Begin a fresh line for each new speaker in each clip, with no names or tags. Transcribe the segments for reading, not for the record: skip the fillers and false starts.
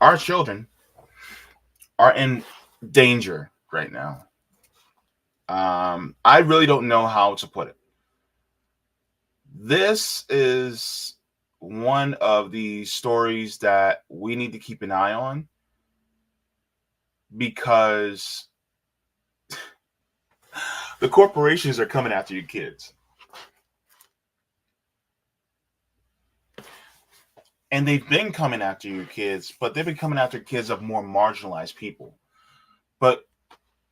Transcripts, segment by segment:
Our children are in danger right now. I really don't know how to put it. This is one of the stories that we need to keep an eye on because the corporations are coming after your kids. And they've been coming after your kids, but they've been coming after kids of more marginalized people. But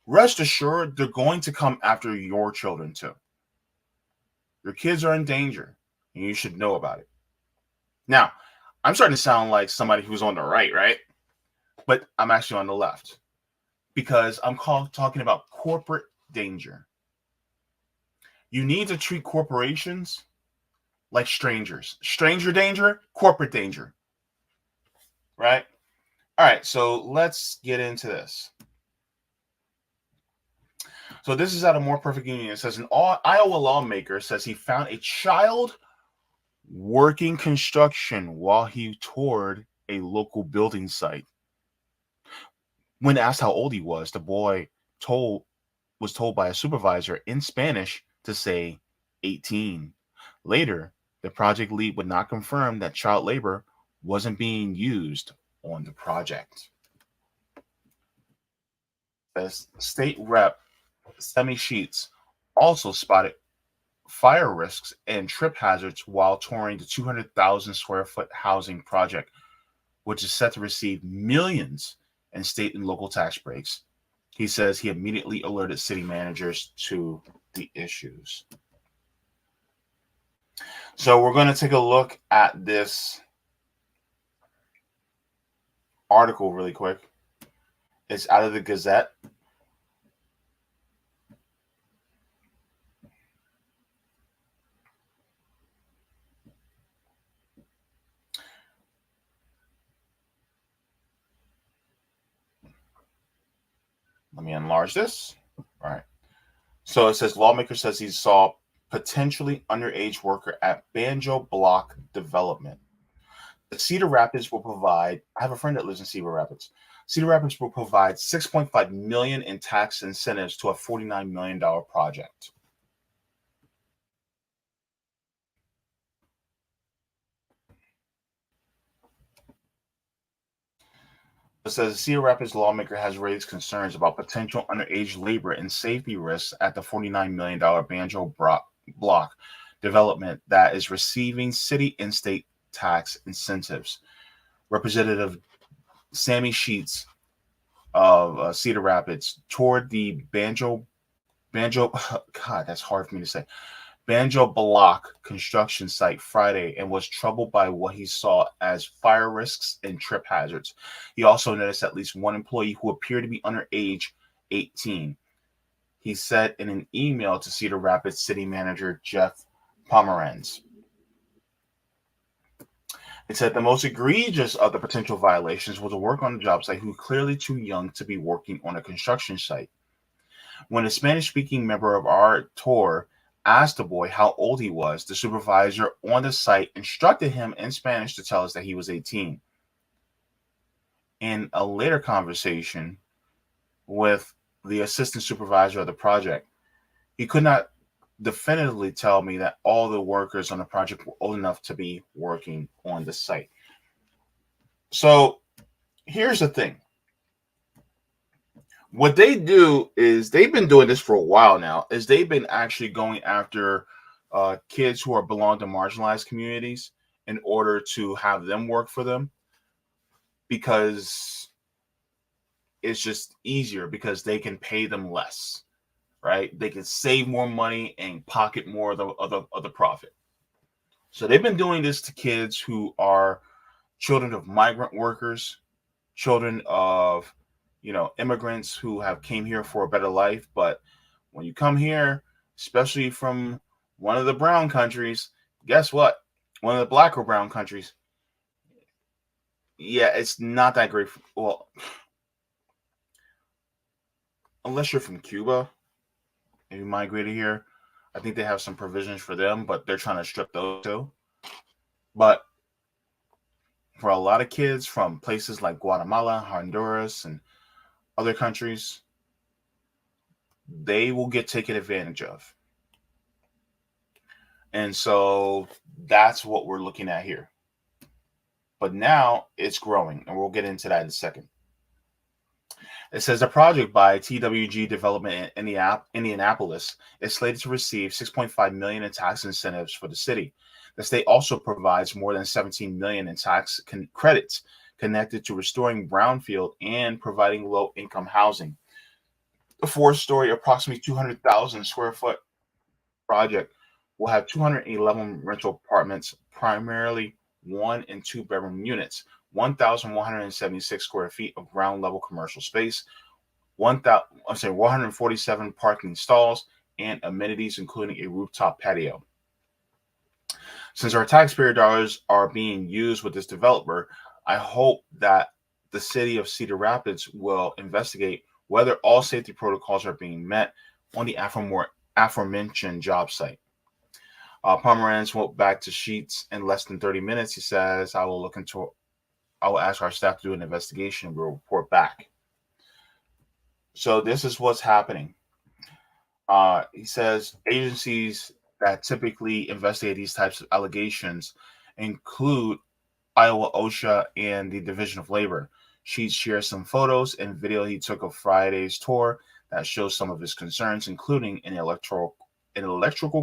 rest assured, they're going to come after your children too. Your kids are in danger, and you should know about it. Now, I'm starting to sound like somebody who's on the right, right? But I'm actually on the left because I'm talking about corporate danger. You need to treat corporations like strangers. Stranger danger, corporate danger. Right? All right, so let's get into this. So this is out of More Perfect Union. It says an Iowa lawmaker says he found a child working construction while he toured a local building site. When asked how old he was, the boy was told by a supervisor in Spanish to say 18. Later, the project lead would not confirm that child labor wasn't being used on the project. As state rep Semi Sheets also spotted fire risks and trip hazards while touring the 200,000 square foot housing project, which is set to receive millions in state and local tax breaks. He says he immediately alerted city managers to the issues. So we're going to take a look at this article really quick. It's out of the Gazette. Let me enlarge this. All right. So it says lawmaker says he saw potentially underage worker at Banjo Block Development. The Cedar Rapids will provide. I have a friend that lives in Cedar Rapids. Cedar Rapids will provide $6.5 million in tax incentives to a $49 million project. It says Cedar Rapids lawmaker has raised concerns about potential underage labor and safety risks at the $49 million Banjo Block development that is receiving city and state tax incentives. Representative Sammy Sheets of Cedar Rapids toured the Banjo, God, that's hard for me to say, Banjo Block construction site Friday and was troubled by what he saw as fire risks and trip hazards. He also noticed at least one employee who appeared to be under age 18. He said in an email to Cedar Rapids City Manager Jeff Pomeranz. It said the most egregious of the potential violations was a worker on the job site who was clearly too young to be working on a construction site. When a Spanish-speaking member of our tour asked the boy how old he was, the supervisor on the site instructed him in Spanish to tell us that he was 18. In a later conversation with the assistant supervisor of the project, he could not definitively tell me that all the workers on the project were old enough to be working on the site. So here's the thing. What they do is they've been doing this for a while now, is they've been actually going after kids who belong to marginalized communities in order to have them work for them, because it's just easier because they can pay them less, right? They can save more money and pocket more of the profit. So they've been doing this to kids who are children of migrant workers, children of immigrants who have came here for a better life. But when you come here, especially from one of the brown countries, guess what? One of the black or brown countries, yeah, it's not that great. Well, unless you're from Cuba and you migrated here, I think they have some provisions for them, but they're trying to strip those too. But for a lot of kids from places like Guatemala, Honduras, and other countries, they will get taken advantage of. And so that's what we're looking at here. But now it's growing, and we'll get into that in a second. It says a project by TWG Development in Indianapolis is slated to receive $6.5 million in tax incentives for the city. The state also provides more than $17 million in tax credits connected to restoring brownfield and providing low-income housing. The four-story, approximately 200,000 square foot project will have 211 rental apartments, primarily 1 and 2 bedroom units, 1,176 square feet of ground level commercial space, 147 parking stalls, and amenities, including a rooftop patio. Since our taxpayer dollars are being used with this developer, I hope that the city of Cedar Rapids will investigate whether all safety protocols are being met on the aforementioned job site. Pomeranz went back to Sheets in less than 30 minutes. He says, I will ask our staff to do an investigation and we'll report back. So this is what's happening. He says agencies that typically investigate these types of allegations include Iowa OSHA and the Division of Labor. Sheets shares some photos and video he took of Friday's tour that shows some of his concerns, including an electrical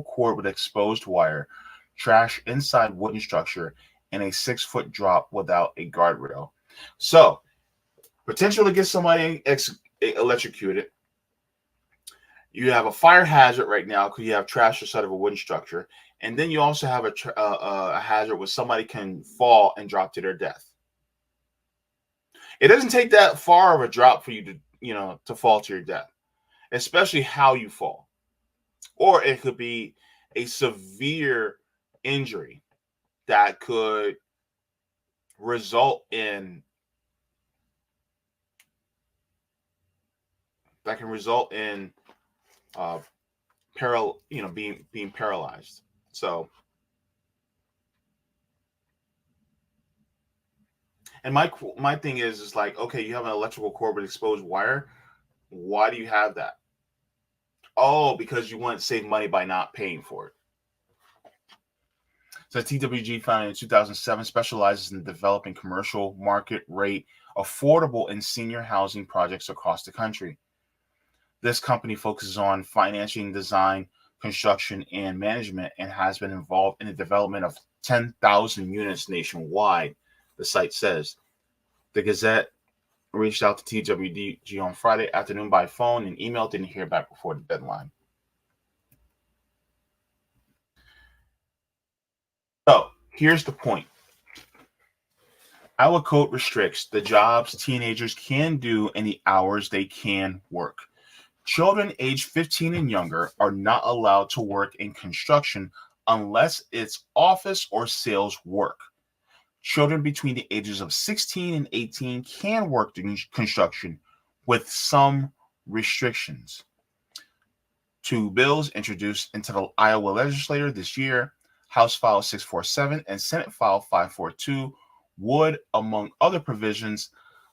cord with exposed wire, trash inside wooden structure, and a 6-foot drop without a guardrail. So, potential to get somebody electrocuted. You have a fire hazard right now because you have trash inside of a wooden structure, and then you also have a hazard where somebody can fall and drop to their death. It doesn't take that far of a drop for you to fall to your death, especially how you fall. Or it could be a severe injury that could result in being paralyzed. So, and my thing is like, okay, you have an electrical cord with exposed wire. Why do you have that? Oh, because you want to save money by not paying for it. So TWG, founded in 2007, specializes in developing commercial market rate, affordable and senior housing projects across the country. This company focuses on financing, design, construction, and management, and has been involved in the development of 10,000 units nationwide, the site says. The Gazette reached out to TWG on Friday afternoon by phone and email, didn't hear back before the deadline. So here's the point. Our code restricts the jobs teenagers can do and the hours they can work. Children aged 15 and younger are not allowed to work in construction unless it's office or sales work. Children between the ages of 16 and 18 can work in construction with some restrictions. Two bills introduced into the Iowa legislature this year, House File 647 and Senate File 542, would, among other provisions,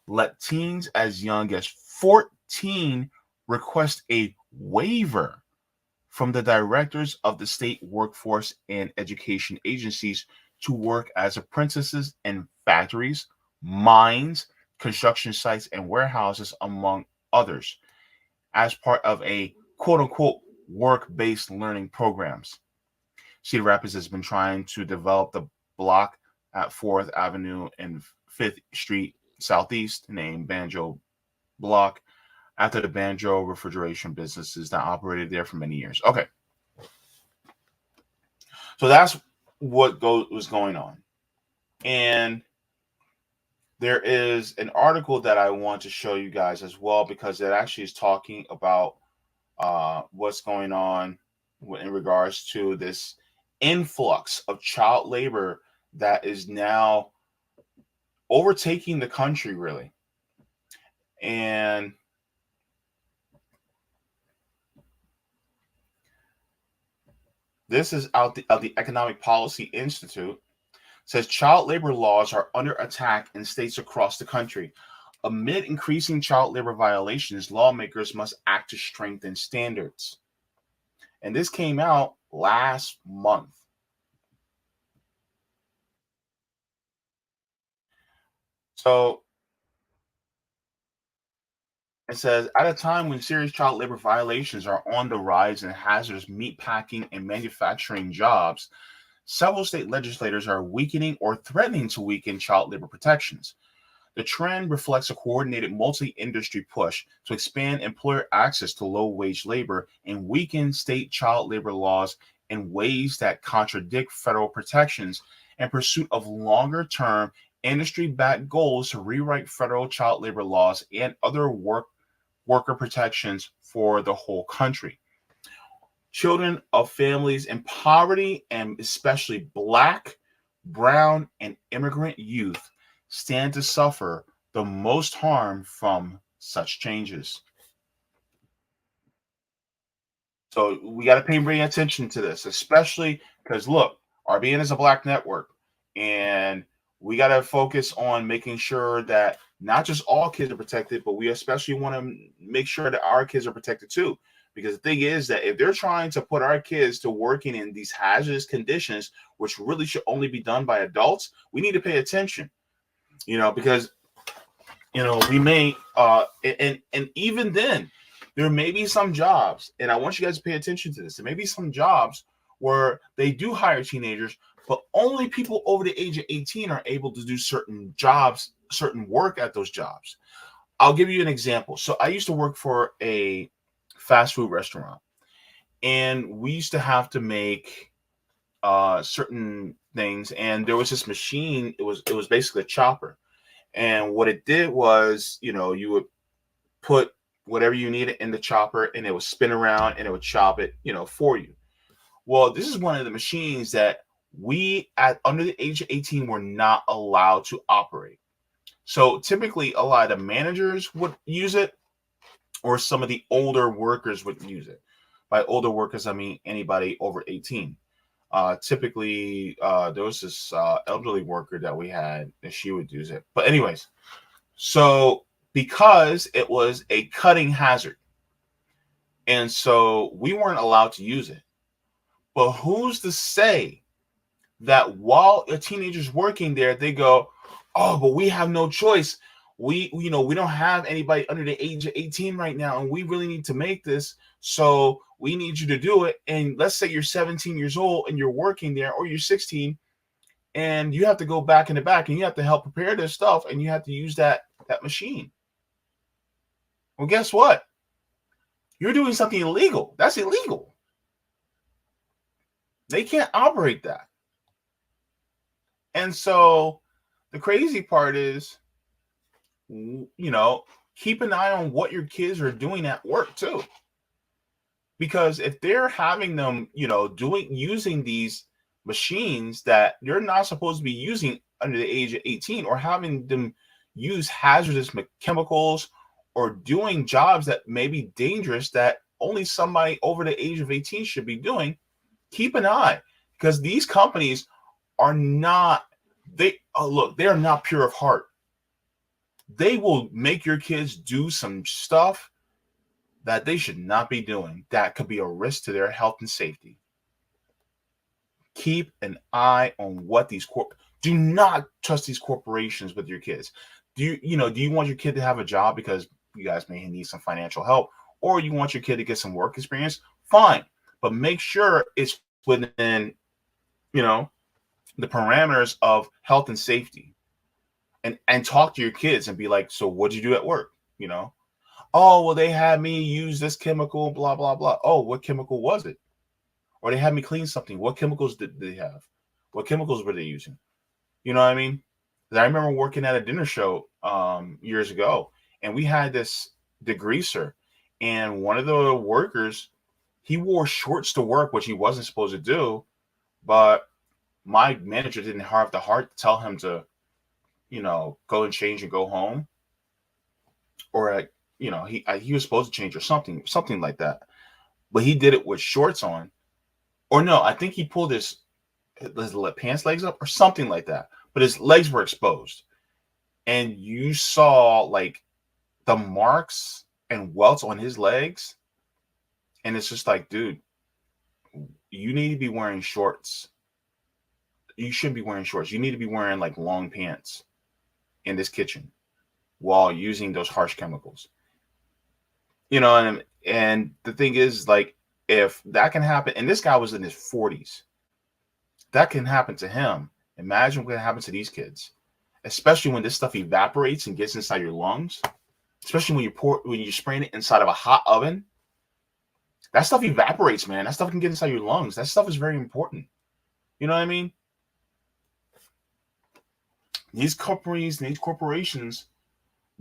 let teens as young as 14 request a waiver from the directors of the state workforce and education agencies to work as apprentices in factories, mines, construction sites, and warehouses, among others, as part of a quote-unquote work-based learning programs. Cedar Rapids has been trying to develop the block at 4th Avenue and 5th Street Southeast, named Banjo Block, after the Banjo refrigeration businesses that operated there for many years. Okay. So that's what was going on. And there is an article that I want to show you guys as well, because it actually is talking about what's going on in regards to this influx of child labor that is now overtaking the country, really. And this is out of the Economic Policy Institute. Says child labor laws are under attack in states across the country. Amid increasing child labor violations, lawmakers must act to strengthen standards. And this came out last month. So it says at a time when serious child labor violations are on the rise in hazardous meat packing and manufacturing jobs, several state legislators are weakening or threatening to weaken child labor protections. The trend reflects a coordinated multi industry push to expand employer access to low wage labor and weaken state child labor laws in ways that contradict federal protections in pursuit of longer term industry backed goals to rewrite federal child labor laws and other worker protections for the whole country. Children of families in poverty, and especially Black, brown, and immigrant youth, stand to suffer the most harm from such changes. So we got to pay very attention to this, especially because look, RBN is a Black network, and we got to focus on making sure that not just all kids are protected, but we especially want to make sure that our kids are protected too. Because the thing is that if they're trying to put our kids to working in these hazardous conditions, which really should only be done by adults, we need to pay attention. Because we may and even then there may be some jobs, and I want you guys to pay attention to this. There may be some jobs where they do hire teenagers, but only people over the age of 18 are able to do certain jobs, certain work at those jobs. I'll give you an example. So I used to work for a fast food restaurant, and we used to have to make certain things, and there was this machine. It was basically a chopper. And what it did was, you would put whatever you needed in the chopper, and it would spin around and it would chop it, for you. Well, this is one of the machines that we at under the age of 18 were not allowed to operate. So typically a lot of the managers would use it, or some of the older workers would use it. By older workers, I mean anybody over 18. Typically, there was this elderly worker that we had, and she would use it. But anyways, so because it was a cutting hazard, and so we weren't allowed to use it. But who's to say that while a teenager's working there, they go, "Oh, but we have no choice. We don't have anybody under the age of 18 right now, and we really need to make this. So we need you to do it." And let's say you're 17 years old and you're working there, or you're 16, and you have to go back in the back and you have to help prepare this stuff, and you have to use that machine. Well, guess what? You're doing something illegal. That's illegal. They can't operate that. And so the crazy part is, keep an eye on what your kids are doing at work too. Because if they're having them, using these machines that they're not supposed to be using under the age of 18, or having them use hazardous chemicals, or doing jobs that may be dangerous that only somebody over the age of 18 should be doing, keep an eye, because these companies are not, they are not pure of heart. They will make your kids do some stuff that they should not be doing, that could be a risk to their health and safety. Keep an eye on what do not trust these corporations with your kids. Do you want your kid to have a job because you guys may need some financial help, or you want your kid to get some work experience? Fine, but make sure it's within, the parameters of health and safety, and talk to your kids and be like, "So what'd you do at work?" "Oh, well, they had me use this chemical, blah, blah, blah." "Oh, what chemical was it?" Or "They had me clean something." "What chemicals did they have? What chemicals were they using?" You know what I mean? I remember working at a dinner show years ago, and we had this degreaser, and one of the workers, he wore shorts to work, which he wasn't supposed to do, but my manager didn't have the heart to tell him to, go and change and go home. Or he was supposed to change, or something like that, but he did it with shorts on. Or no, I think he pulled his his pants legs up or something like that, but his legs were exposed, and you saw like the marks and welts on his legs, and it's just like, dude, you need to be wearing shorts. You shouldn't be wearing shorts. You need to be wearing like long pants in this kitchen while using those harsh chemicals. And the thing is, like, if that can happen, and this guy was in his 40s, that can happen to him. Imagine what can happen to these kids, especially when this stuff evaporates and gets inside your lungs. Especially when you're spraying it inside of a hot oven, that stuff evaporates, man. That stuff can get inside your lungs. That stuff is very important. You know what I mean? These companies, these corporations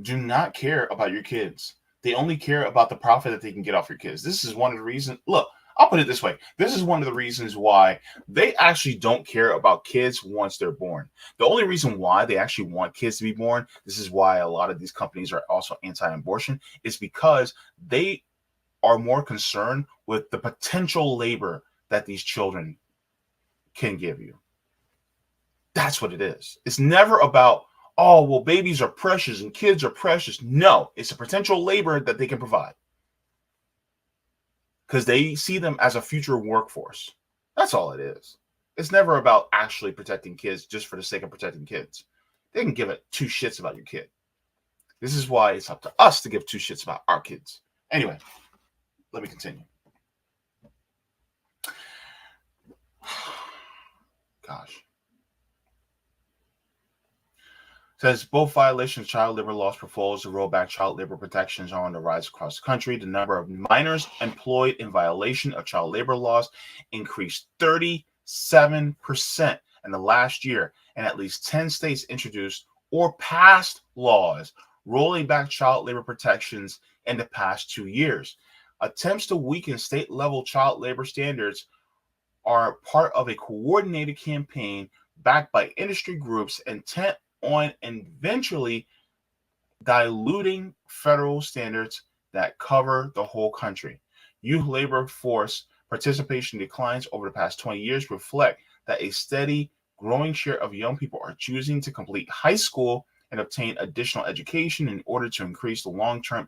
do not care about your kids. They only care about the profit that they can get off your kids. This is one of the reasons. Look, I'll put it this way. This is one of the reasons why they actually don't care about kids once they're born. The only reason why they actually want kids to be born, this is why a lot of these companies are also anti-abortion, is because they are more concerned with the potential labor that these children can give you. That's what it is. It's never about, oh, well, babies are precious and kids are precious. No, it's a potential labor that they can provide because they see them as a future workforce. That's all it is. It's never about actually protecting kids just for the sake of protecting kids. They can give it two shits about your kid. This is why it's up to us to give two shits about our kids. Anyway, let me continue. Gosh. Says both violations of child labor laws proposed to roll back child labor protections are on the rise across the country. The number of minors employed in violation of child labor laws increased 37% in the last year, and at least 10 states introduced or passed laws rolling back child labor protections in the past 2 years. Attempts to weaken state-level child labor standards are part of a coordinated campaign backed by industry groups intent on eventually diluting federal standards that cover the whole country. Youth labor force participation declines over the past 20 years reflect that a steady growing share of young people are choosing to complete high school and obtain additional education in order to increase the long-term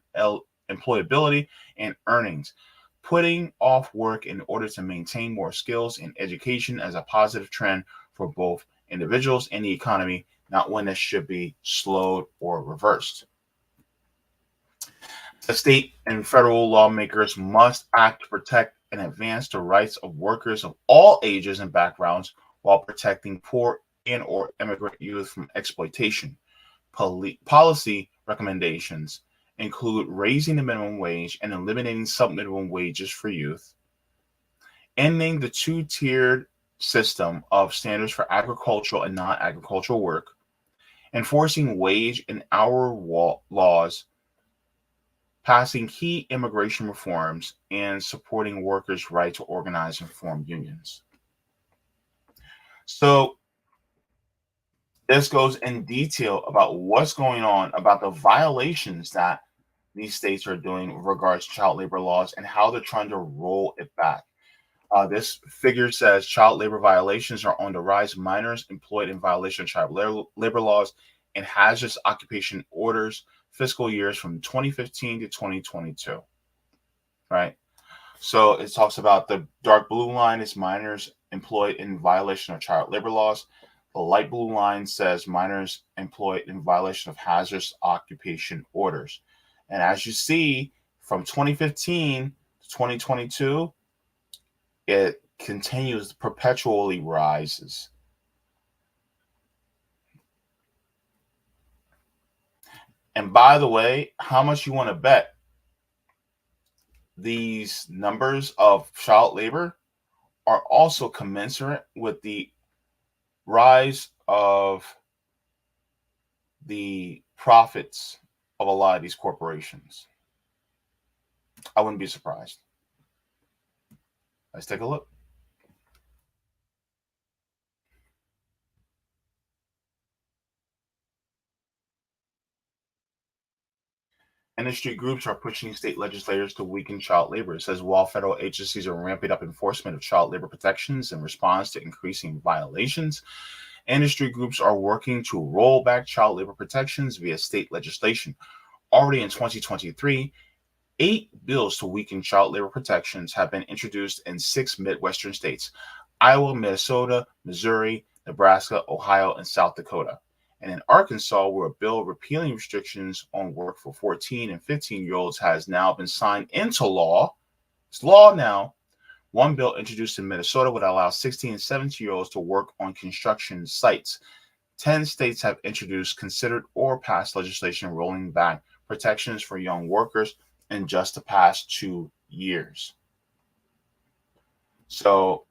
employability and earnings, putting off work in order to maintain more skills in education as a positive trend for both individuals and the economy, not one that should be slowed or reversed. The state and federal lawmakers must act to protect and advance the rights of workers of all ages and backgrounds while protecting poor and or immigrant youth from exploitation. Policy recommendations include raising the minimum wage and eliminating sub-minimum wages for youth, ending the two-tiered system of standards for agricultural and non-agricultural work, enforcing wage and hour laws, passing key immigration reforms, and supporting workers' right to organize and form unions. So this goes in detail about what's going on, about the violations that these states are doing with regards to child labor laws and how they're trying to roll it back. This figure says child labor violations are on the rise. Minors employed in violation of child labor laws and hazardous occupation orders fiscal years from 2015 to 2022. Right? So it talks about the dark blue line is minors employed in violation of child labor laws. The light blue line says minors employed in violation of hazardous occupation orders. And as you see, from 2015 to 2022, it continues, perpetually rises. And by the way, how much you want to bet these numbers of child labor are also commensurate with the rise of the profits of a lot of these corporations? I wouldn't be surprised. Let's take a look. Industry groups are pushing state legislators to weaken child labor. It says while federal agencies are ramping up enforcement of child labor protections in response to increasing violations, industry groups are working to roll back child labor protections via state legislation. Already in 2023, 8 bills to weaken child labor protections have been introduced in 6 Midwestern states: Iowa, Minnesota, Missouri, Nebraska, Ohio, and South Dakota. And in Arkansas, where a bill repealing restrictions on work for 14 and 15-year-olds has now been signed into law. It's law now. One bill introduced in Minnesota would allow 16 and 17-year-olds to work on construction sites. 10 states have introduced, considered, or passed legislation rolling back protections for young workers in just the past 2 years. So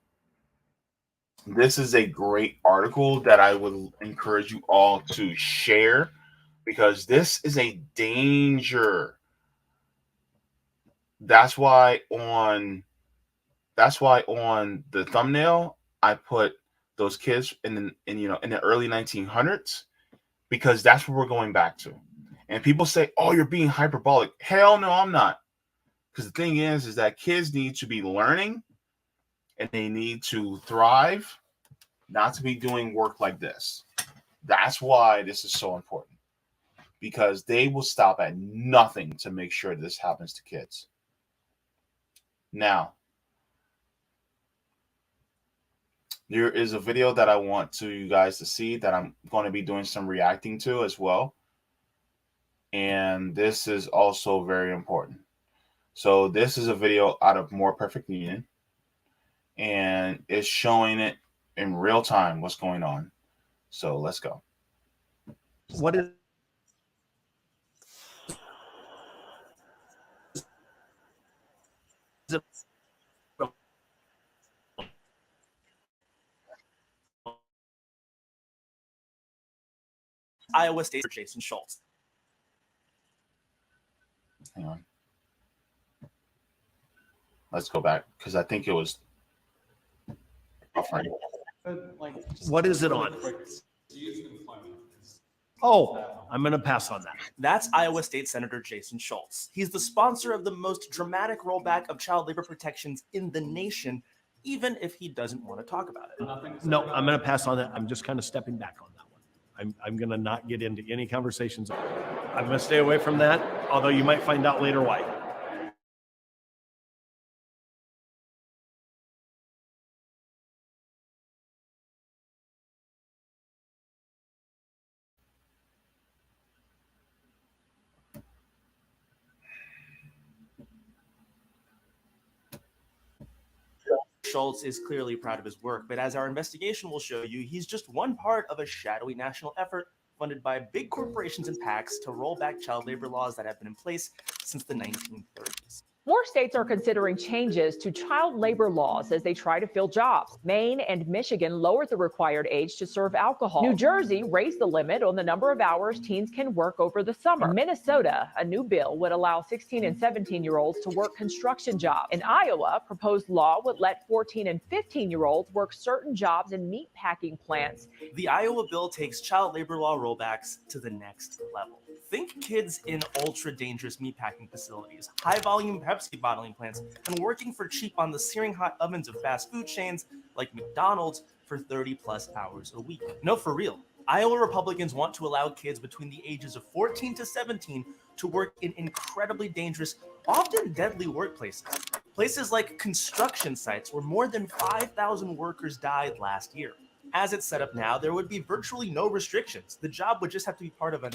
this is a great article that I would encourage you all to share, because this is a danger. That's why on the thumbnail I put those kids in the early 1900s, because that's what we're going back to. And people say, "Oh, you're being hyperbolic." Hell no, I'm not. Because the thing is that kids need to be learning and they need to thrive, not to be doing work like this. That's why this is so important, because they will stop at nothing to make sure this happens to kids. Now, there is a video that I want you guys to see that I'm going to be doing some reacting to as well. And this is also very important. So this is a video out of More Perfect Union, and it's showing it in real time what's going on. So let's go.
What is it? Iowa State Jason Schultz.
Hang on. Let's go back, because I think it was.
What is it on? Oh, I'm going to pass on that. That's Iowa State Senator Jason Schultz. He's the sponsor of the most dramatic rollback of child labor protections in the nation, even if he doesn't want to talk about it. No, I'm going to pass on that. I'm just kind of stepping back on that one. I'm going to not get into any conversations. I'm going to stay away from that, although you might find out later why. Schultz is clearly proud of his work, but as our investigation will show you, he's just one part of a shadowy national effort funded by big corporations and PACs to roll back child labor laws that have been in place since the 1930s.
More states are considering changes to child labor laws as they try to fill jobs. Maine and Michigan lowered the required age to serve alcohol. New Jersey raised the limit on the number of hours teens can work over the summer. In Minnesota, a new bill would allow 16 and 17-year-olds to work construction jobs. In Iowa, proposed law would let 14 and 15-year-olds work certain jobs in meat packing plants.
The Iowa bill takes child labor law rollbacks to the next level. Think kids in ultra-dangerous meatpacking facilities, high-volume Pepsi bottling plants, and working for cheap on the searing hot ovens of fast food chains like McDonald's for 30-plus hours a week. No, for real. Iowa Republicans want to allow kids between the ages of 14 to 17 to work in incredibly dangerous, often deadly workplaces. Places like construction sites where more than 5,000 workers died last year. As it's set up now, there would be virtually no restrictions. The job would just have to be part of an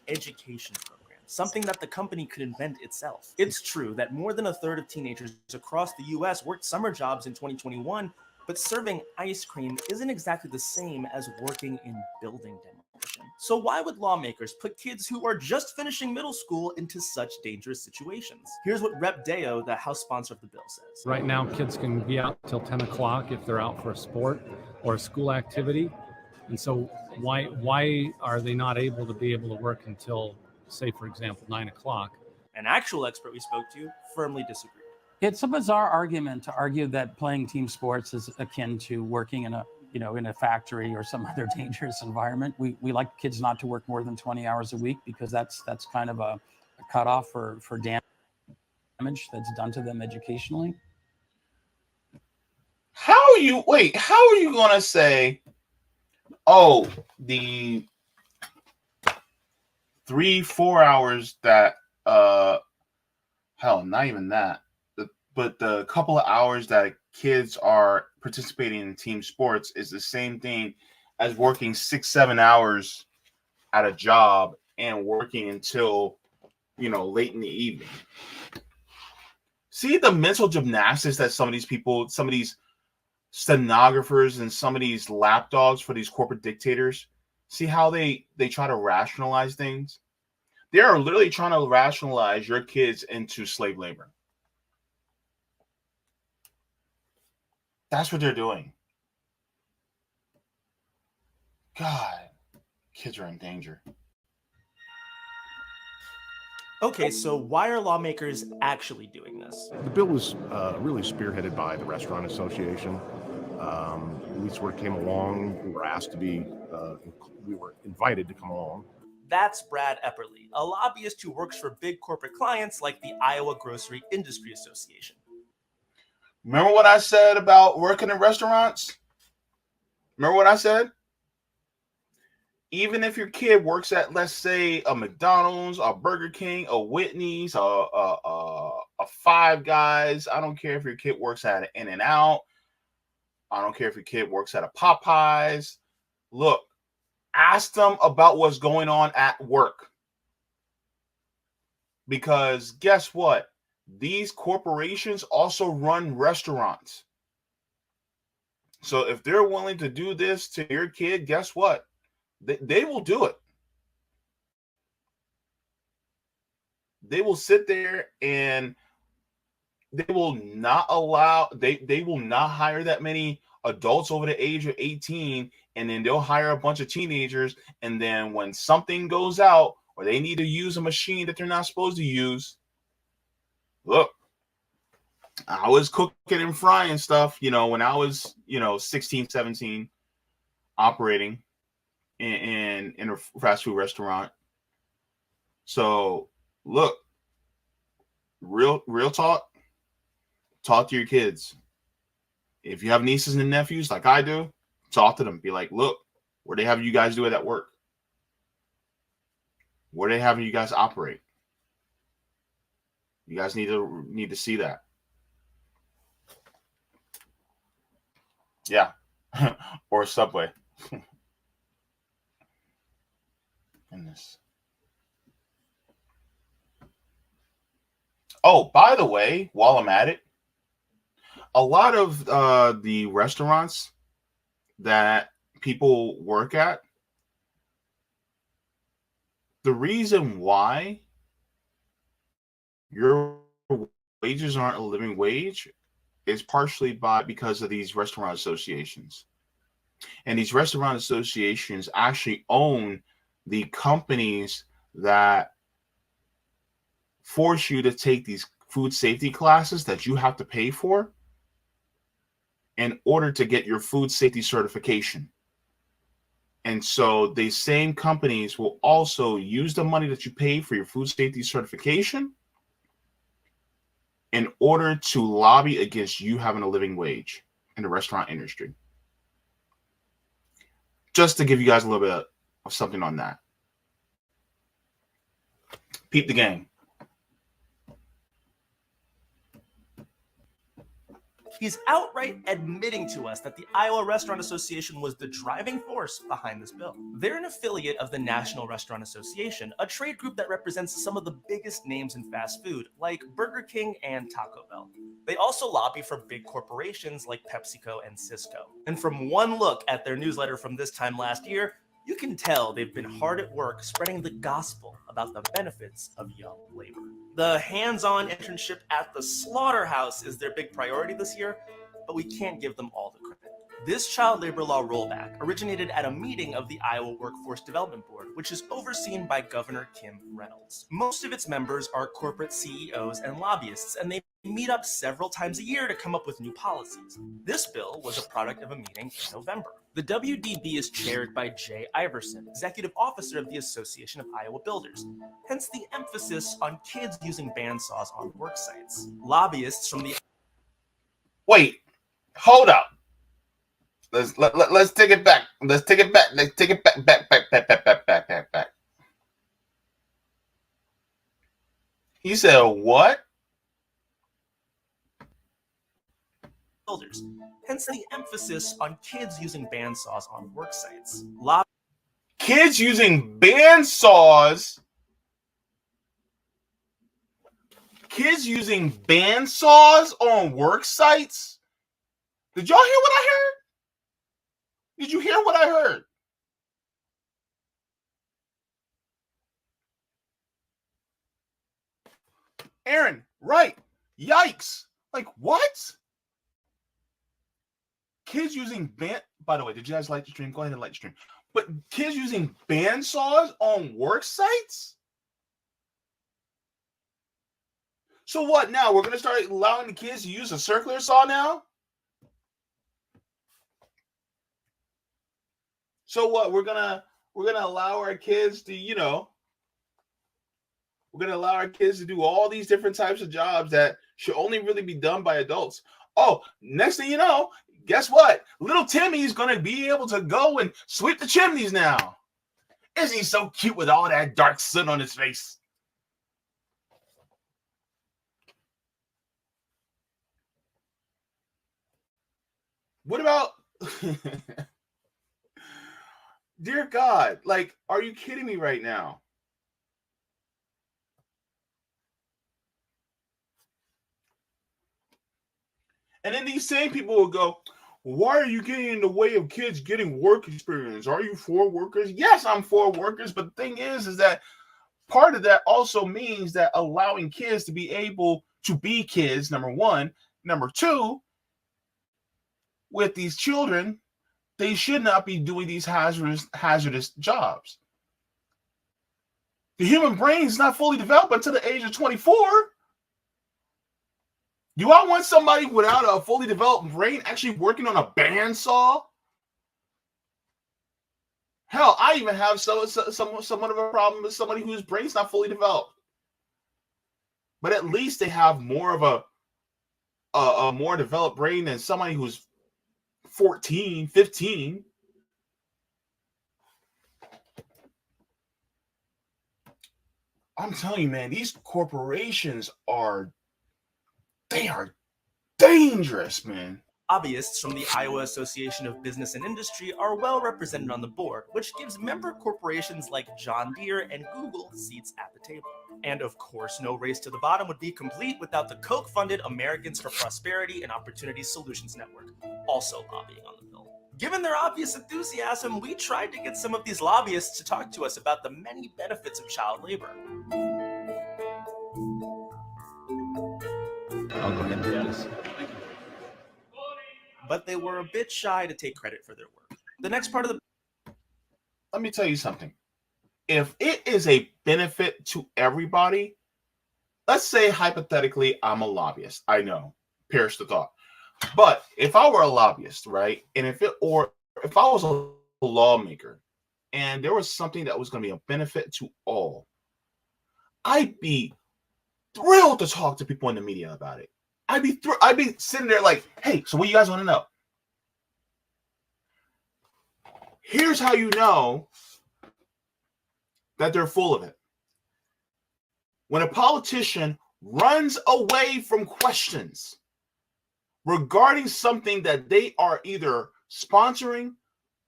education program, something that the company could invent itself. It's true that more than a third of teenagers across the U.S. worked summer jobs in 2021, but serving ice cream isn't exactly the same as working in building demolition. So why would lawmakers put kids who are just finishing middle school into such dangerous situations? Here's what Rep. Deo, the House sponsor of the bill, says.
Right now, kids can be out till 10 o'clock if they're out for a sport or a school activity. And so why are they not able to work until, say, for example, 9 o'clock?
An actual expert we spoke to firmly disagreed.
It's a bizarre argument to argue that playing team sports is akin to working in a factory or some other dangerous environment. We like kids not to work more than 20 hours a week because that's kind of cutoff for damage that's done to them educationally?
How are you going to say, oh, the 3-4 hours that, hell, not even that, but the couple of hours that kids are participating in team sports is the same thing as working 6-7 hours at a job and working until, late in the evening. See the mental gymnastics that some of these people, some of these stenographers and some of these lapdogs for these corporate dictators, see how they try to rationalize things? They are literally trying to rationalize your kids into slave labor. That's what they're doing. God, kids are in danger.
Okay, so why are lawmakers actually doing this?
The bill was really spearheaded by the Restaurant Association. We sort of came along. We were asked to be, we were invited to come along.
That's Brad Epperly, a lobbyist who works for big corporate clients like the Iowa Grocery Industry Association.
Remember what I said about working in restaurants? Remember what I said? Even if your kid works at, let's say, a McDonald's, a Burger King, a Whitney's, a Five Guys, I don't care if your kid works at an In-N-Out, I don't care if your kid works at a Popeyes. Look, ask them about what's going on at work. Because guess what? These corporations also run restaurants. So if they're willing to do this to your kid, guess what? They will do it. They will sit there and they will not allow, they will not hire that many adults over the age of 18, and then they'll hire a bunch of teenagers, and then when something goes out or they need to use a machine that they're not supposed to use, look, I was cooking and frying stuff, when I was, 16, 17, operating in a fast food restaurant. So look, real talk to your kids. If you have nieces and nephews like I do, talk to them. Be like, look, what they having you guys do it at work? Where they having you guys operate? You guys need to see that. Yeah. Or Subway. Goodness. Oh, by the way, while I'm at it, a lot of the restaurants that people work at, the reason why your wages aren't a living wage is partially because of these restaurant associations. And these restaurant associations actually own the companies that force you to take these food safety classes that you have to pay for in order to get your food safety certification. And so these same companies will also use the money that you pay for your food safety certification in order to lobby against you having a living wage in the restaurant industry. Just to give you guys a little bit of something on that. Peep the game.
He's outright admitting to us that the Iowa Restaurant Association was the driving force behind this bill. They're an affiliate of the National Restaurant Association, a trade group that represents some of the biggest names in fast food, like Burger King and Taco Bell. They also lobby for big corporations like PepsiCo and Cisco. And from one look at their newsletter from this time last year, you can tell they've been hard at work spreading the gospel about the benefits of young labor. The hands-on internship at the slaughterhouse is their big priority this year, but we can't give them all the credit. This child labor law rollback originated at a meeting of the Iowa Workforce Development Board, which is overseen by Governor Kim Reynolds. Most of its members are corporate CEOs and lobbyists, and they meet up several times a year to come up with new policies. This bill was a product of a meeting in November. The WDB is chaired by Jay Iverson, executive officer of the Association of Iowa Builders, hence the emphasis on kids using bandsaws on work sites. Lobbyists from the
Wait, hold up. Let's take it back. Let's take it back. Let's take it back. He said what?
builders, hence the emphasis on kids using bandsaws on work sites.
Kids using bandsaws. Kids using bandsaws on work sites? Did y'all hear what I heard? Did you hear what I heard? Aaron, right. Yikes. Like, what? Kids using by the way, did you guys like the stream? Go ahead and like the stream. But kids using bandsaws on work sites? So what now? We're going to start allowing the kids to use a circular saw now? So what? We're gonna allow our kids to, we're gonna allow our kids to do all these different types of jobs that should only really be done by adults. Oh, next thing you know, guess what? Little Timmy's gonna be able to go and sweep the chimneys now. Isn't he so cute with all that dark soot on his face? What about dear God, like, are you kidding me right now? And then these same people will go, why are you getting in the way of kids getting work experience? Are you for workers? Yes, I'm for workers. But the thing is that part of that also means that allowing kids to be able to be kids, number one. Number two, with these children, they should not be doing these hazardous jobs. The human brain is not fully developed until the age of 24. Do I want somebody without a fully developed brain actually working on a bandsaw? Hell, I even have somewhat of a problem with somebody whose brain's not fully developed. But at least they have more of a more developed brain than somebody who's 14, 15. I'm telling you, man, these corporations are dangerous, man.
Lobbyists from the Iowa Association of Business and Industry are well represented on the board, which gives member corporations like John Deere and Google seats at the table. And of course, no race to the bottom would be complete without the Koch-funded Americans for Prosperity and Opportunity Solutions Network, also lobbying on the bill. Given their obvious enthusiasm, we tried to get some of these lobbyists to talk to us about the many benefits of child labor.
I'll go ahead and do this.
But they were a bit shy to take credit for their work. The next part of the...
Let me tell you something. If it is a benefit to everybody, let's say hypothetically I'm a lobbyist. I know, perish the thought. But if I were a lobbyist, right, and if I was a lawmaker and there was something that was going to be a benefit to all, I'd be thrilled to talk to people in the media about it. I'd be sitting there like, hey, so what do you guys want to know? Here's how you know that they're full of it. When a politician runs away from questions regarding something that they are either sponsoring,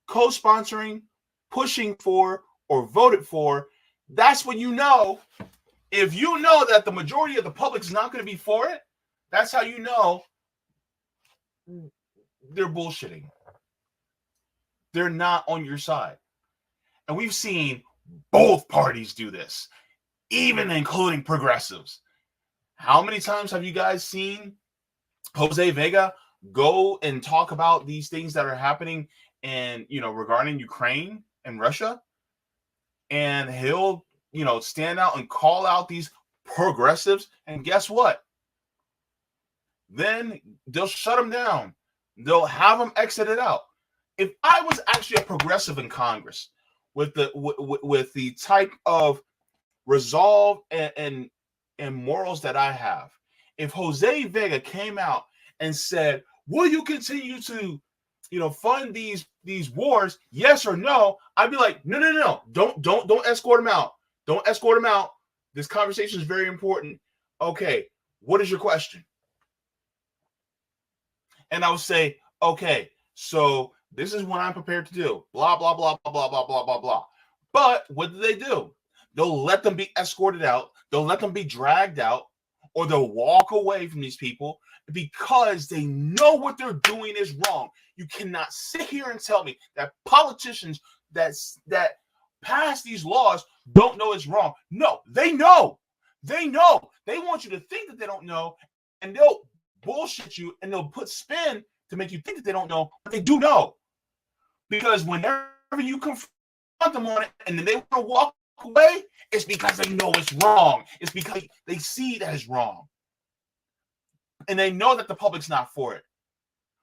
co-sponsoring, pushing for, or voted for, that's when you know. If you know that the majority of the public is not going to be for it, that's how you know they're bullshitting. They're not on your side. And we've seen both parties do this, even including progressives. How many times have you guys seen Jose Vega go and talk about these things that are happening and, regarding Ukraine and Russia? And he'll, stand out and call out these progressives. And guess what? then they'll shut them down. They'll have them exited out. If I was actually a progressive in Congress with the type of resolve and morals that I have, if Jose Vega came out and said, will you continue to fund these wars, yes or no, I'd be like, no, don't escort them out. Don't escort them out. This conversation is very important. Okay, what is your question? And I would say, okay, so this is what I'm prepared to do. Blah, blah, blah, blah, blah, blah, blah, blah, blah. But what do? They'll let them be escorted out. They'll let them be dragged out, or they'll walk away from these people because they know what they're doing is wrong. You cannot sit here and tell me that politicians that pass these laws don't know it's wrong. No, they know. They know. They want you to think that they don't know, and they'll bullshit you, and they'll put spin to make you think that they don't know, but they do know. Because whenever you confront them on it and then they want to walk away, it's because they know it's wrong. It's because they see that it's wrong. And they know that the public's not for it.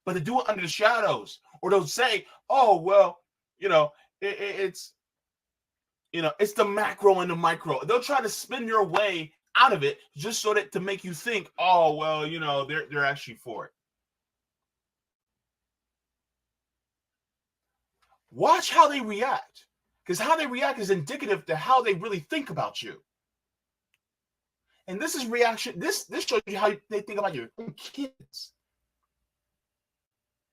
But they do it under the shadows. Or they'll say, oh, well, it's the macro and the micro. They'll try to spin your way out of it just so that to make you think, oh, well, they're actually for it. Watch how they react, because how they react is indicative to how they really think about you. And this is reaction. This shows you how they think about your kids.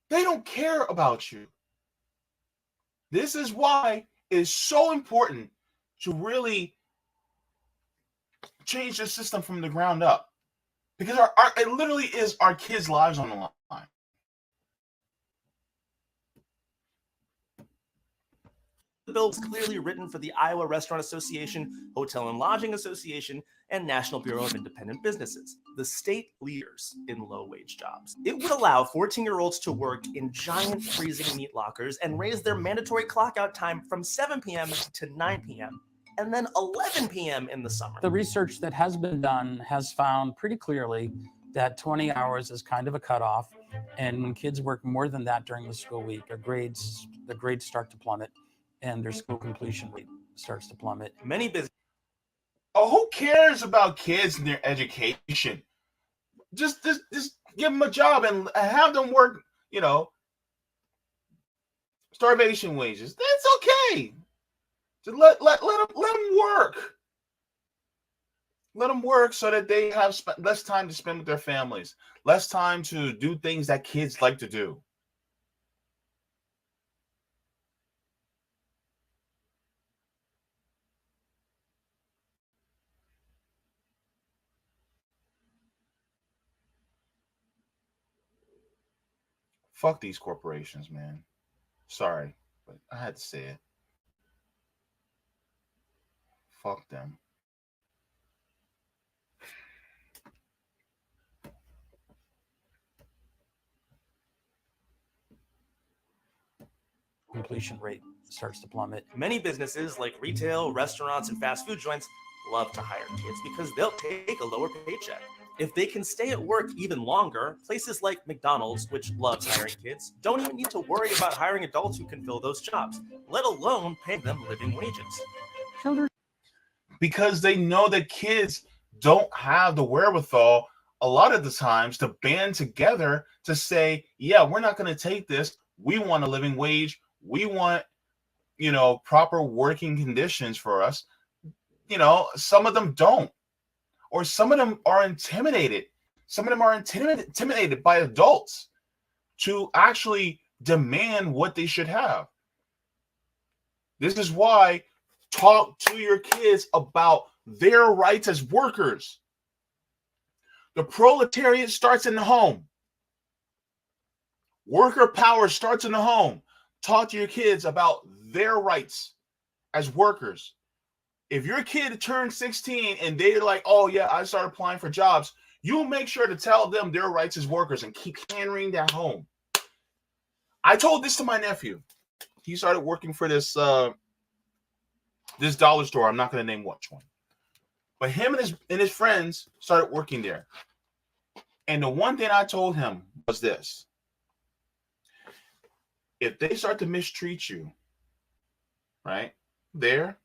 They don't care about you. This is why it is so important to really change the system from the ground up, because it literally is our kids' lives on the line.
The bill was clearly written for the Iowa Restaurant Association, Hotel and Lodging Association, and National Bureau of Independent Businesses, the state leaders in low-wage jobs. It would allow 14-year-olds to work in giant freezing meat lockers and raise their mandatory clock-out time from 7 p.m. to 9 p.m., and then 11 p.m. in the summer.
The research that has been done has found pretty clearly that 20 hours is kind of a cutoff, and when kids work more than that during the school week, the grades start to plummet, and their school completion rate starts to plummet.
Many businesses.
Oh, who cares about kids and their education? Just give them a job and have them work, starvation wages. That's okay. Just let them work. Let them work so that they have less time to spend with their families, less time to do things that kids like to do. Fuck these corporations, man. Sorry, but I had to say it. Fuck them.
Completion rate starts to plummet.
Many businesses like retail, restaurants, and fast food joints love to hire kids because they'll take a lower paycheck. If they can stay at work even longer, places like McDonald's, which loves hiring kids, don't even need to worry about hiring adults who can fill those jobs, let alone paying them living wages.
Because they know that kids don't have the wherewithal a lot of the times to band together to say, yeah, we're not going to take this. We want a living wage. We want, proper working conditions for us. Some of them don't. Or some of them are intimidated. Some of them are intimidated by adults to actually demand what they should have. This is why talk to your kids about their rights as workers. The proletariat starts in the home. Worker power starts in the home. Talk to your kids about their rights as workers. If your kid turns 16 and they're like, oh, yeah, I started applying for jobs, you'll make sure to tell them their rights as workers and keep hammering that home. I told this to my nephew. He started working for this dollar store. I'm not going to name which one. But him and his friends started working there. And the one thing I told him was this: if they start to mistreat you, right there,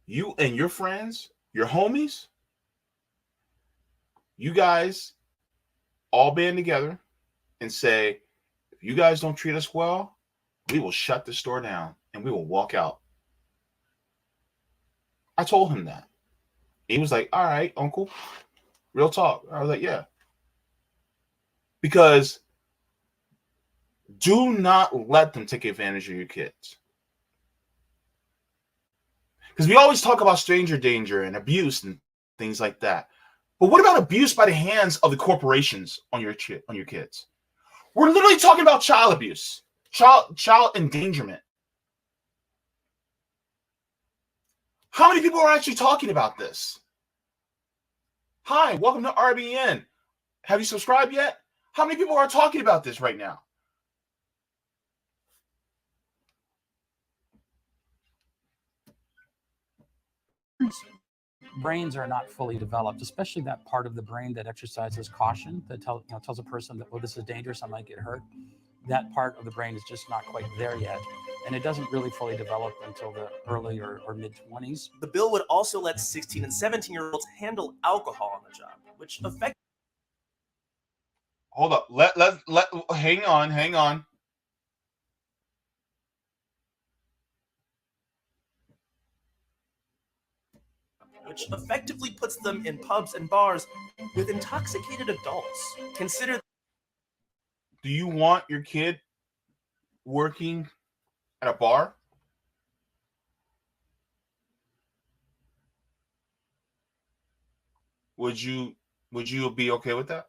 you and your friends, your homies, you guys all band together and say, if you guys don't treat us well, we will shut the store down and we will walk out. I told him that. He was like, all right, uncle, real talk. I was like, yeah. Because do not let them take advantage of your kids. Because we always talk about stranger danger and abuse and things like that. But what about abuse by the hands of the corporations on your kids? We're literally talking about child abuse, child endangerment. How many people are actually talking about this? Hi, welcome to RBN. Have you subscribed yet? How many people are talking about this right now?
Brains are not fully developed, especially that part of the brain that exercises caution, that tells a person that, oh, this is dangerous, I might get hurt. That part of the brain is just not quite there yet. And it doesn't really fully develop until the early or mid-20s.
The bill would also let 16 and 17-year-olds handle alcohol on the job, which affects.
Hold up. Hang on.
Which effectively puts them in pubs and bars with intoxicated adults. Consider.
Do you want your kid working at a bar? Would you be okay with that?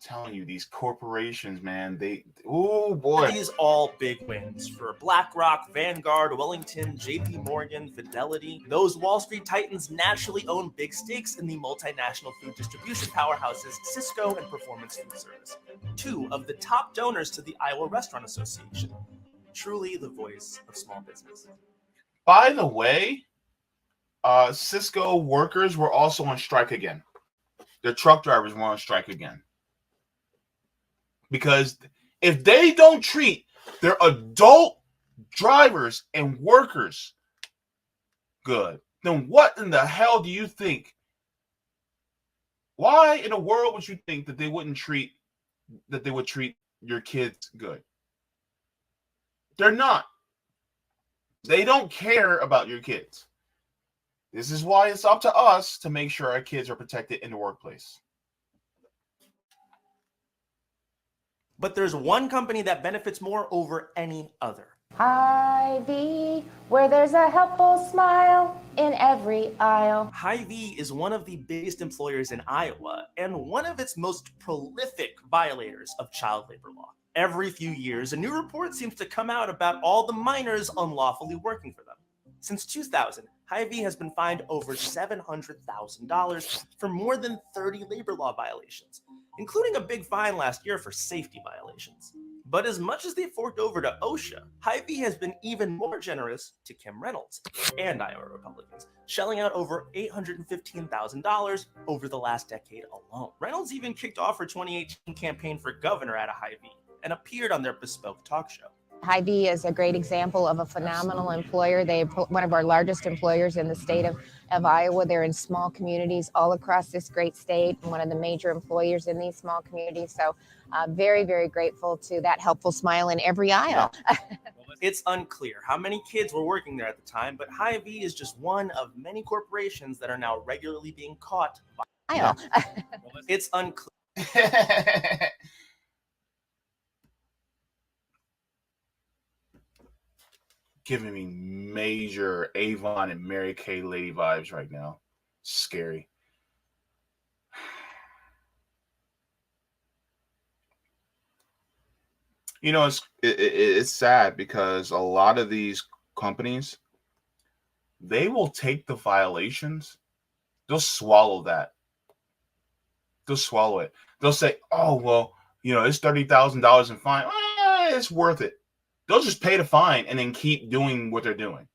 Telling you, these corporations, man, oh boy.
These all big wins for BlackRock, Vanguard, Wellington, JP Morgan, Fidelity. Those Wall Street titans naturally own big stakes in the multinational food distribution powerhouses Cisco and Performance Food Service, two of the top donors to the Iowa Restaurant Association. Truly the voice of small business.
By the way, Cisco workers were also on strike again. Their truck drivers were on strike again. Because if they don't treat their adult drivers and workers good, then what in the hell do you think? Why in the world would you think that they would treat your kids good? They're not. They don't care about your kids. This is why it's up to us to make sure our kids are protected in the workplace.
But there's one company that benefits more over any other.
Hy-Vee, where there's a helpful smile in every aisle.
Hy-Vee is one of the biggest employers in Iowa and one of its most prolific violators of child labor law. Every few years, a new report seems to come out about all the minors unlawfully working for them. Since 2000, Hy-Vee has been fined over $700,000 for more than 30 labor law violations, including a big fine last year for safety violations. But as much as they forked over to OSHA, Hy-Vee has been even more generous to Kim Reynolds and Iowa Republicans, shelling out over $815,000 over the last decade alone. Reynolds even kicked off her 2018 campaign for governor at a Hy-Vee and appeared on their bespoke talk show.
Hy-Vee is a great example of a phenomenal employer. They're one of our largest employers in the state of Iowa. They're in small communities all across this great state, and one of the major employers in these small communities. So very, very grateful to that helpful smile in every aisle.
It's unclear how many kids were working there at the time, but Hy-Vee is just one of many corporations that are now regularly being caught by
Aisle.
It's unclear.
Giving me major Avon and Mary Kay lady vibes right now. Scary. You know, it's sad because a lot of these companies, they will take the violations, they'll swallow that. They'll swallow it. They'll say, oh, well, you know, it's $30,000 in fine. It's worth it. They'll just pay the fine and then keep doing what they're doing.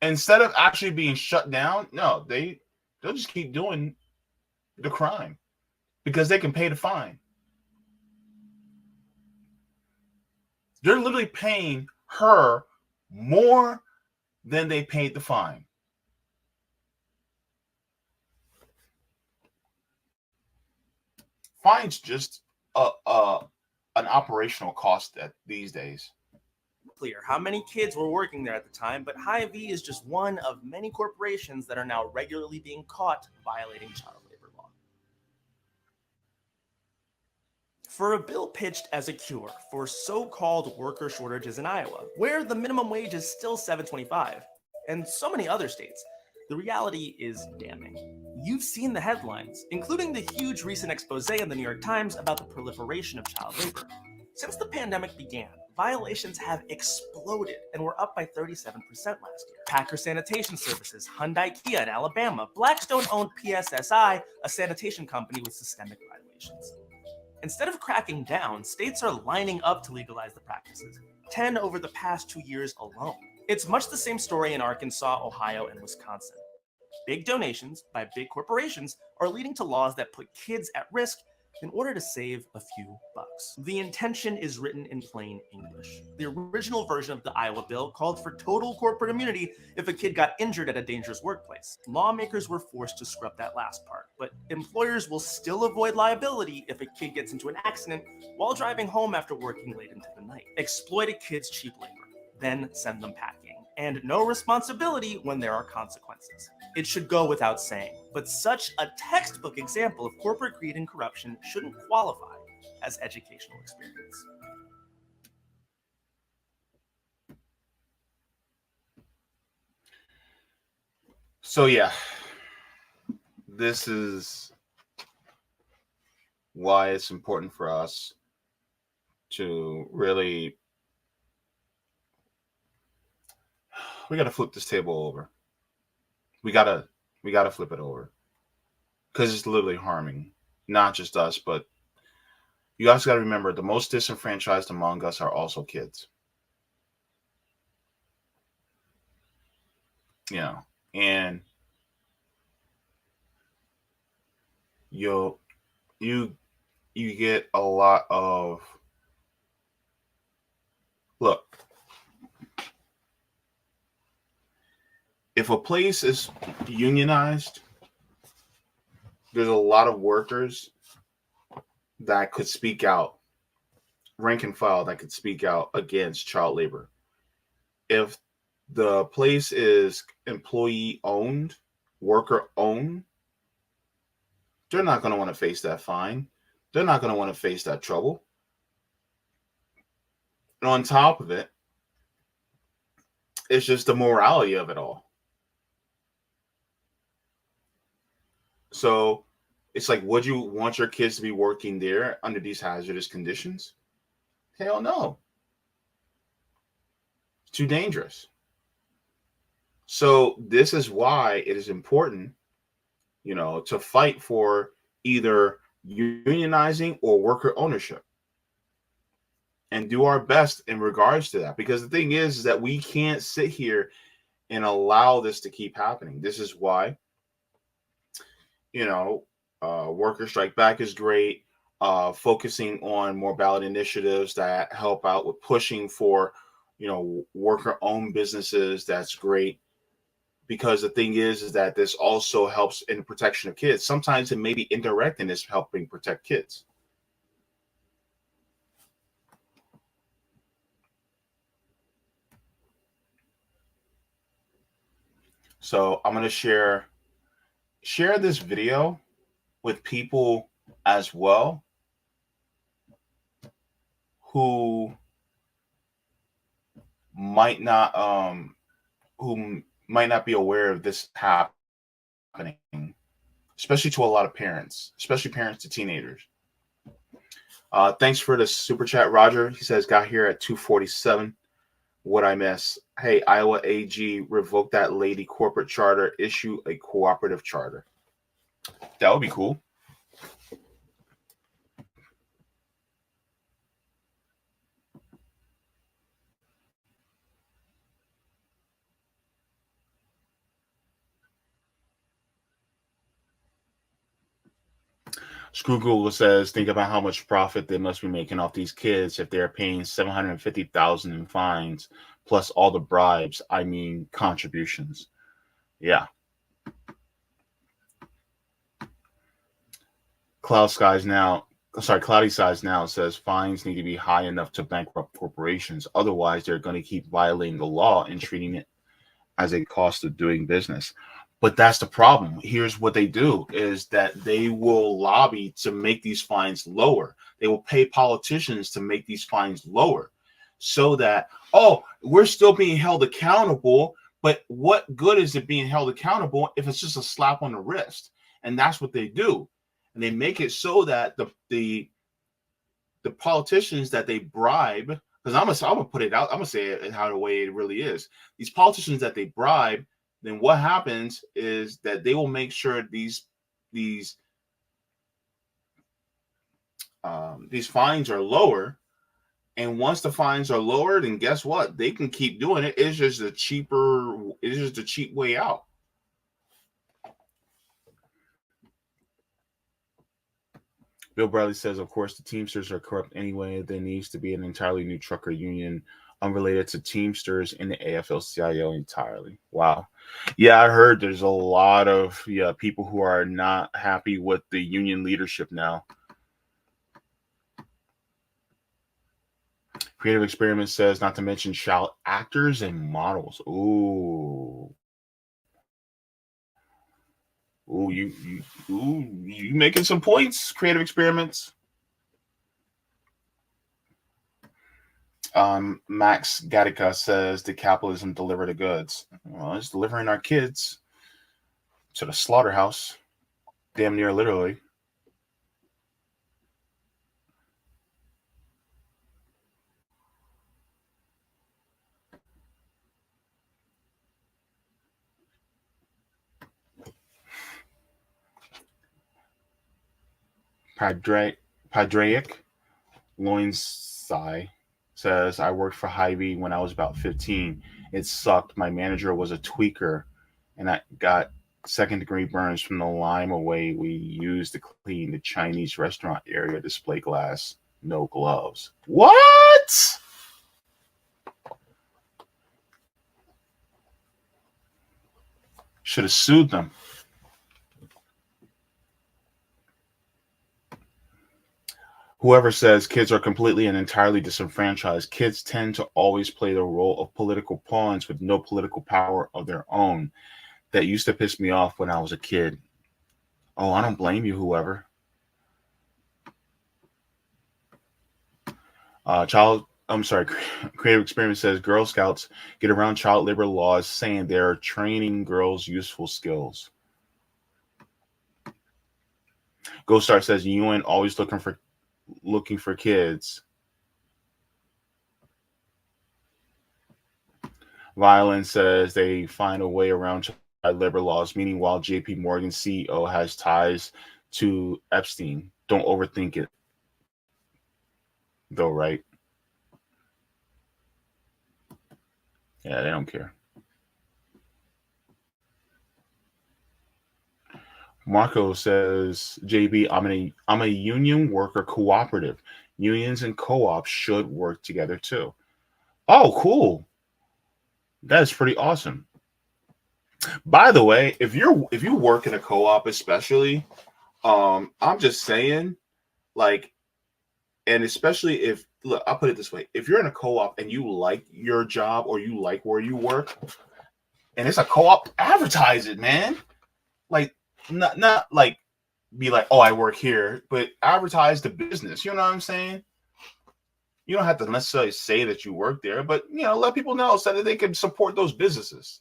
instead of actually being shut down, no, they'll just keep doing the crime because they can pay the fine. They're literally paying her more than they paid the fine. Fine's just an operational cost these days.
Clear how many kids were working there at the time, but Hy-Vee is just one of many corporations that are now regularly being caught violating child labor law. For a bill pitched as a cure for so-called worker shortages in Iowa, where the minimum wage is still $7.25, and so many other states, the reality is damning. You've seen the headlines, including the huge recent expose in the New York Times about the proliferation of child labor. Since the pandemic began, violations have exploded and were up by 37% last year. Packer Sanitation Services, Hyundai Kia in Alabama, Blackstone-owned PSSI, a sanitation company with systemic violations. Instead of cracking down, states are lining up to legalize the practices, 10 over the past 2 years alone. It's much the same story in Arkansas, Ohio, and Wisconsin. Big donations by big corporations are leading to laws that put kids at risk in order to save a few bucks. The intention is written in plain English. The original version of the Iowa bill called for total corporate immunity if a kid got injured at a dangerous workplace. Lawmakers were forced to scrub that last part, but employers will still avoid liability if a kid gets into an accident while driving home after working late into the night. Exploit a kid's cheap labor, then send them packing, and no responsibility when there are consequences. It should go without saying, but such a textbook example of corporate greed and corruption shouldn't qualify as educational experience.
So yeah, this is why it's important for us to really, we got to flip this table over. We gotta flip it over because it's literally harming not just us, but you also got to remember the most disenfranchised among us are also kids. You know, and you get a lot of, look, if a place is unionized, there's a lot of workers that could speak out, rank and file that could speak out against child labor. If the place is employee owned, worker owned, they're not going to want to face that fine. They're not going to want to face that trouble. And on top of it, it's just the morality of it all. So it's like, would you want your kids to be working there under these hazardous conditions? Hell no. It's too dangerous. So this is why it is important, you know, to fight for either unionizing or worker ownership and do our best in regards to that. Because the thing is that we can't sit here and allow this to keep happening. This is why, you know, Worker Strike Back is great. Focusing on more ballot initiatives that help out with pushing for, you know, worker-owned businesses. That's great. Because the thing is that this also helps in the protection of kids. Sometimes it may be indirect in this helping protect kids. So I'm going to share this video with people as well who might not be aware of this happening, especially to a lot of parents, especially parents to teenagers. Thanks for the super chat, Roger. He says, got here at 2:47. What I miss? Hey, Iowa AG, revoke that lady corporate charter, issue a cooperative charter. That would be cool. Screw Google says, think about how much profit they must be making off these kids if they're paying $750,000 in fines plus all the bribes. I mean, contributions. Yeah. Cloudy Skies Now says fines need to be high enough to bankrupt corporations. Otherwise, they're going to keep violating the law and treating it as a cost of doing business. But that's the problem. Here's what they do is that they will lobby to make these fines lower. They will pay politicians to make these fines lower so that, oh, we're still being held accountable. But what good is it being held accountable if it's just a slap on the wrist? And that's what they do. And they make it so that the politicians that they bribe, because I'm gonna put it out, I'm gonna say it how the way it really is. These politicians that they bribe, then what happens is that they will make sure these fines are lower. And once the fines are lower, then guess what? They can keep doing it. It's just a cheap way out. Bill Bradley says, of course, the Teamsters are corrupt anyway. There needs to be an entirely new trucker union unrelated to Teamsters in the AFL-CIO entirely. Wow. Yeah, I heard there's a lot of people who are not happy with the union leadership now. Creative Experiment says, not to mention child actors and models. Ooh, you making some points, Creative Experiments. Max Gattaca says, did capitalism deliver the goods? Well, it's delivering our kids to the slaughterhouse, damn near literally. Padraic Loinsai says, I worked for Hy-Vee when I was about 15. It sucked. My manager was a tweaker, and I got second-degree burns from the lime away we used to clean the Chinese restaurant area display glass. No gloves. What? Should have sued them. Whoever says kids are completely and entirely disenfranchised, kids tend to always play the role of political pawns with no political power of their own. That used to piss me off when I was a kid. Oh, I don't blame you, whoever. Creative Experiment says Girl Scouts get around child labor laws saying they're training girls useful skills. Ghost Star says UN always looking for kids. Violence says they find a way around child labor laws. Meanwhile, JP Morgan CEO has ties to Epstein. Don't overthink it, though, right? Yeah, they don't care. Marco says, JB, I'm a union worker cooperative. Unions and co-ops should work together too. Oh, cool. That's pretty awesome. By the way, if you work in a co-op, especially, I'm just saying, like, and especially if, look, I'll put it this way: if you're in a co-op and you like your job or you like where you work, and it's a co-op, advertise it, man. Like, not like be like, oh, I work here, but advertise the business. You know what I'm saying? You don't have to necessarily say that you work there, but let people know so that they can support those businesses.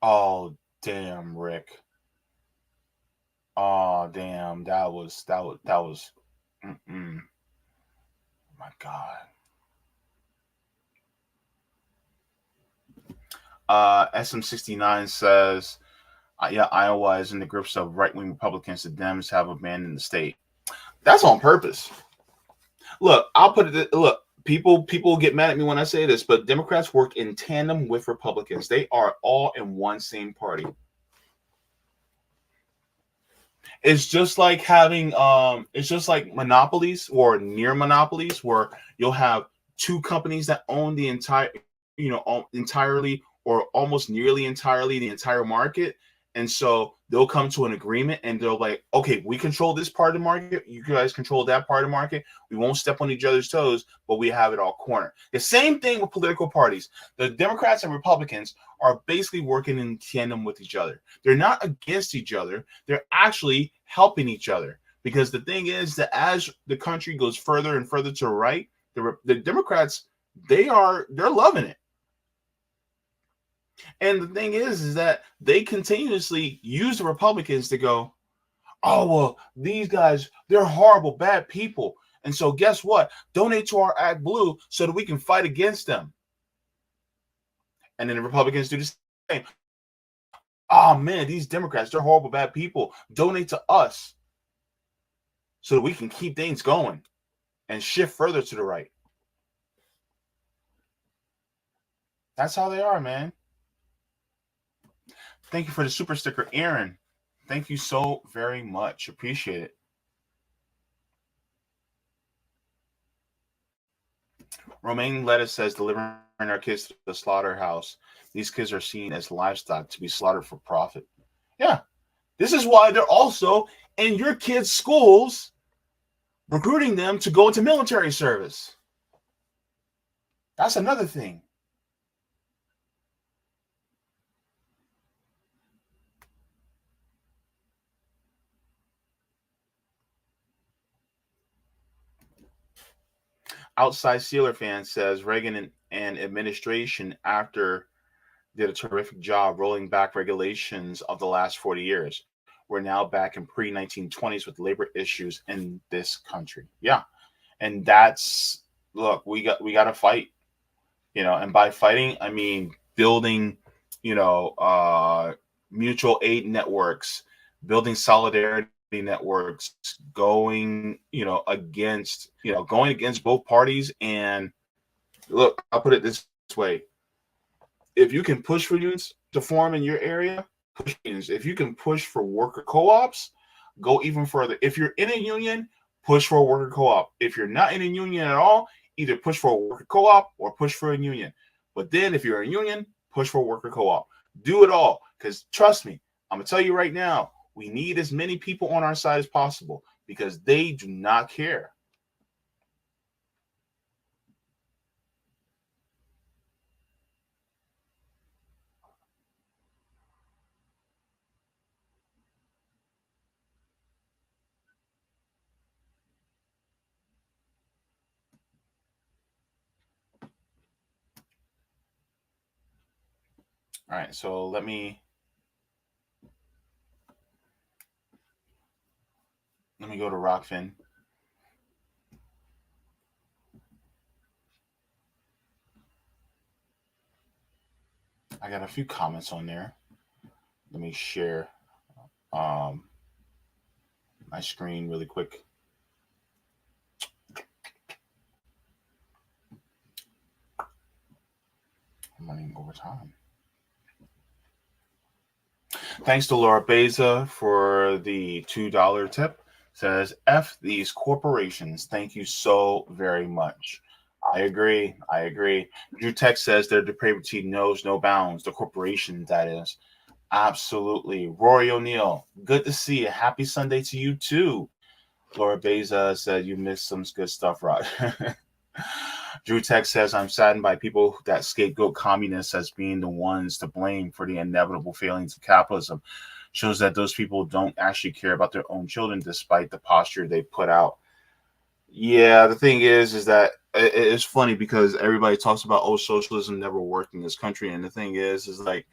Oh, damn, Rick. Oh, damn, that was. My God. SM69 says, yeah, Iowa is in the grips of right-wing Republicans. The Dems have abandoned the state. That's on purpose. Look, I'll put it. Look, People get mad at me when I say this, but Democrats work in tandem with Republicans. They are all in one same party. It's just like having it's just like monopolies or near monopolies where you'll have two companies that own the entire, entirely or almost nearly entirely the entire market. And so they'll come to an agreement and they'll like, okay, we control this part of the market, you guys control that part of the market. We won't step on each other's toes, but we have it all cornered. The same thing with political parties. The Democrats and Republicans are basically working in tandem with each other. They're not against each other. They're actually helping each other. Because the thing is that as the country goes further and further to the right, the Democrats, they're loving it. And the thing is that they continuously use the Republicans to go, oh, well, these guys, they're horrible, bad people. And so guess what? Donate to our Act Blue so that we can fight against them. And then the Republicans do the same. Oh, man, these Democrats, they're horrible, bad people. Donate to us so that we can keep things going and shift further to the right. That's how they are, man. Thank you for the super sticker, Aaron. Thank you so very much. Appreciate it. Romaine Lettuce says, delivering our kids to the slaughterhouse. These kids are seen as livestock to be slaughtered for profit. Yeah. This is why they're also in your kids' schools recruiting them to go into military service. That's another thing. Outside Steeler fan says Reagan and administration after did a terrific job rolling back regulations of the last 40 years. We're now back in pre-1920s with labor issues in this country. Yeah. And that's, look, we got to fight, and by fighting, I mean building, mutual aid networks, building solidarity networks, going against both parties. And look, I'll put it this way. If you can push for unions to form in your area, push unions. If you can push for worker co-ops, go even further. If you're in a union, push for a worker co-op. If you're not in a union at all, either push for a worker co-op or push for a union. But then if you're a union, push for a worker co-op. Do it all. Because trust me, I'm going to tell you right now, we need as many people on our side as possible because they do not care. All right, so let me go to Rockfin. I got a few comments on there. Let me share my screen really quick. I'm running over time. Thanks to Laura Beza for the $2 tip. Says, F these corporations. Thank you so very much. I agree. Drew Tech says their depravity knows no bounds. The corporation, that is. Absolutely. Rory O'Neill, good to see you. Happy Sunday to you too. Laura Beza said you missed some good stuff, Rod. Drew Tech says, I'm saddened by people that scapegoat communists as being the ones to blame for the inevitable failings of capitalism. Shows that those people don't actually care about their own children despite the posture they put out. Yeah, the thing is that it's funny because everybody talks about, socialism never worked in this country. And the thing is like,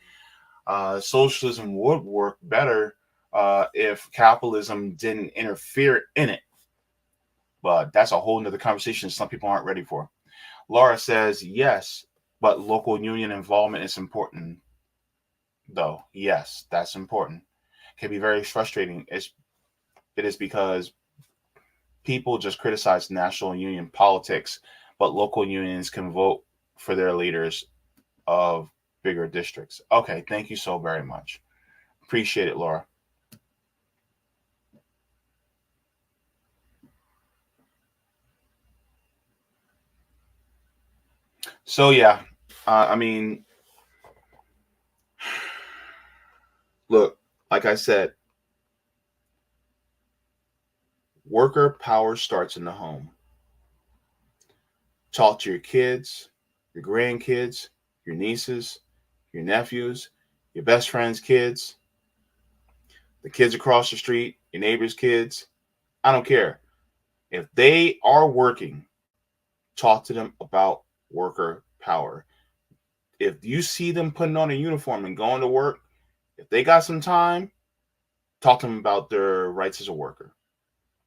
socialism would work better if capitalism didn't interfere in it. But that's a whole nother conversation some people aren't ready for. Laura says, yes, but local union involvement is important, though. Yes, that's important. Can be very frustrating. It is because people just criticize national union politics, but local unions can vote for their leaders of bigger districts. Okay, thank you so very much. Appreciate it, Laura. So yeah, I mean, look, like I said, worker power starts in the home. Talk to your kids, your grandkids, your nieces, your nephews, your best friend's kids, the kids across the street, your neighbor's kids. I don't care. If they are working, talk to them about worker power. If you see them putting on a uniform and going to work, if they got some time, talk to them about their rights as a worker.